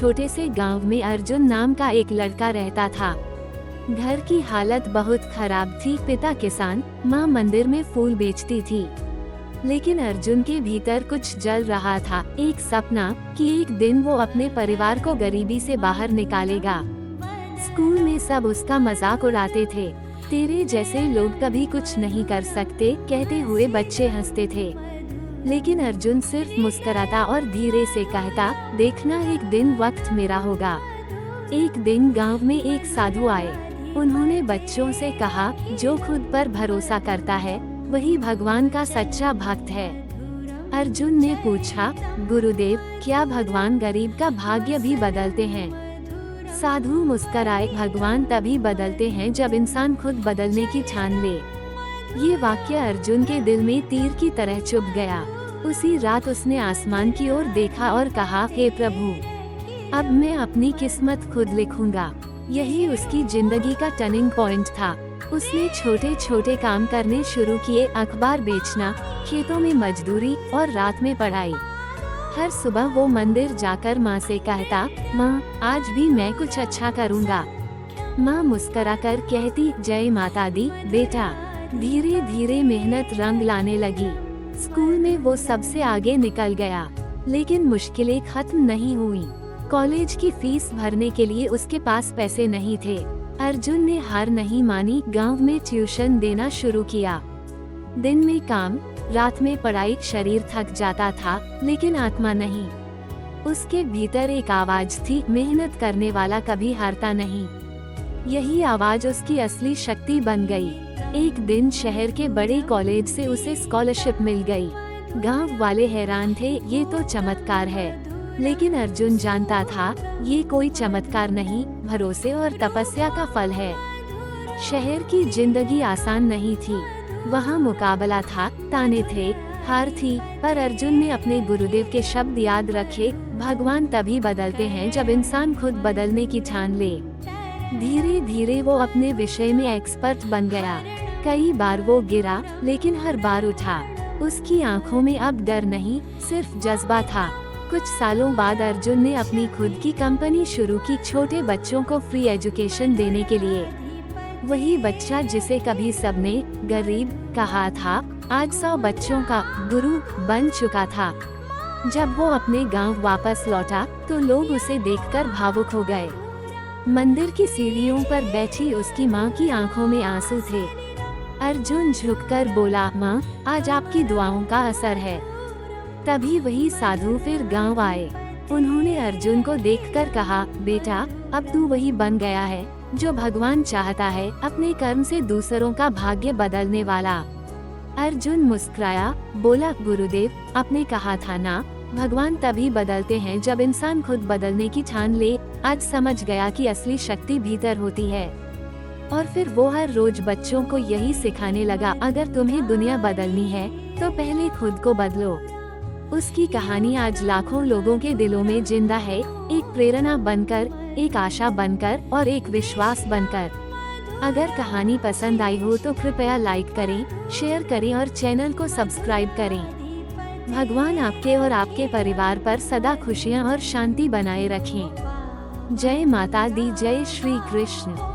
छोटे से गांव में अर्जुन नाम का एक लड़का रहता था। घर की हालत बहुत खराब थी। पिता किसान, माँ मंदिर में फूल बेचती थी। लेकिन अर्जुन के भीतर कुछ जल रहा था, एक सपना कि एक दिन वो अपने परिवार को गरीबी से बाहर निकालेगा। स्कूल में सब उसका मजाक उड़ाते थे। तेरे जैसे लोग कभी कुछ नहीं कर सकते कहते हुए बच्चे हंसते थे। लेकिन अर्जुन सिर्फ मुस्कुराता और धीरे से कहता, देखना एक दिन वक्त मेरा होगा। एक दिन गांव में एक साधु आए। उन्होंने बच्चों से कहा, जो खुद पर भरोसा करता है वही भगवान का सच्चा भक्त है। अर्जुन ने पूछा, गुरुदेव, क्या भगवान गरीब का भाग्य भी बदलते हैं? साधु मुस्कुराए, भगवान तभी बदलते हैं जब इंसान खुद बदलने की ठान ले। ये वाक्य अर्जुन के दिल में तीर की तरह चुभ गया। उसी रात उसने आसमान की ओर देखा और कहा, हे प्रभु, अब मैं अपनी किस्मत खुद लिखूंगा। यही उसकी जिंदगी का टर्निंग पॉइंट था। उसने छोटे छोटे काम करने शुरू किए, अखबार बेचना, खेतों में मजदूरी और रात में पढ़ाई। हर सुबह वो मंदिर जाकर माँ से कहता, माँ, आज भी मैं कुछ अच्छा करूँगा। माँ मुस्कुराकर कहती, जय माता दी बेटा। धीरे धीरे मेहनत रंग लाने लगी। स्कूल में वो सबसे आगे निकल गया। लेकिन मुश्किलें खत्म नहीं हुई। कॉलेज की फीस भरने के लिए उसके पास पैसे नहीं थे। अर्जुन ने हार नहीं मानी, गांव में ट्यूशन देना शुरू किया। दिन में काम, रात में पढ़ाई। शरीर थक जाता था लेकिन आत्मा नहीं। उसके भीतर एक आवाज थी, मेहनत करने वाला कभी हारता नहीं। यही आवाज उसकी असली शक्ति बन गई। एक दिन शहर के बड़े कॉलेज से उसे स्कॉलरशिप मिल गई। गांव वाले हैरान थे, ये तो चमत्कार है। लेकिन अर्जुन जानता था, ये कोई चमत्कार नहीं, भरोसे और तपस्या का फल है। शहर की जिंदगी आसान नहीं थी। वहाँ मुकाबला था, ताने थे, हार थी, पर अर्जुन ने अपने गुरुदेव के शब्द याद रखे, भगवान तभी बदलते हैं जब इंसान खुद बदलने की ठान ले। धीरे धीरे वो अपने विषय में एक्सपर्ट बन गया। कई बार वो गिरा, लेकिन हर बार उठा। उसकी आंखों में अब डर नहीं, सिर्फ जज्बा था। कुछ सालों बाद अर्जुन ने अपनी खुद की कंपनी शुरू की, छोटे बच्चों को फ्री एजुकेशन देने के लिए। वही बच्चा जिसे कभी सबने गरीब कहा था, आज 100 बच्चों का गुरु बन चुका था। जब वो अपने गांव वापस लौटा तो लोग उसे देखकर भावुक हो गए। मंदिर की सीढ़ियों पर बैठी उसकी माँ की आंखों में आंसू थे। अर्जुन झुककर बोला, माँ, आज आपकी दुआओं का असर है। तभी वही साधु फिर गांव आए। उन्होंने अर्जुन को देखकर कहा, बेटा, अब तू वही बन गया है जो भगवान चाहता है, अपने कर्म से दूसरों का भाग्य बदलने वाला। अर्जुन मुस्कुराया, बोला, गुरुदेव, आपने कहा था ना, भगवान तभी बदलते हैं जब इंसान खुद बदलने की ठान ले। आज समझ गया कि असली शक्ति भीतर होती है। और फिर वो हर रोज बच्चों को यही सिखाने लगा, अगर तुम्हें दुनिया बदलनी है तो पहले खुद को बदलो। उसकी कहानी आज लाखों लोगों के दिलों में जिंदा है, एक प्रेरणा बनकर, एक आशा बनकर और एक विश्वास बनकर। अगर कहानी पसंद आई हो तो कृपया लाइक करें, शेयर करें और चैनल को सब्सक्राइब करें। भगवान आपके और आपके परिवार पर सदा खुशियां और शांति बनाए रखें। जय माता दी, जय श्री कृष्ण।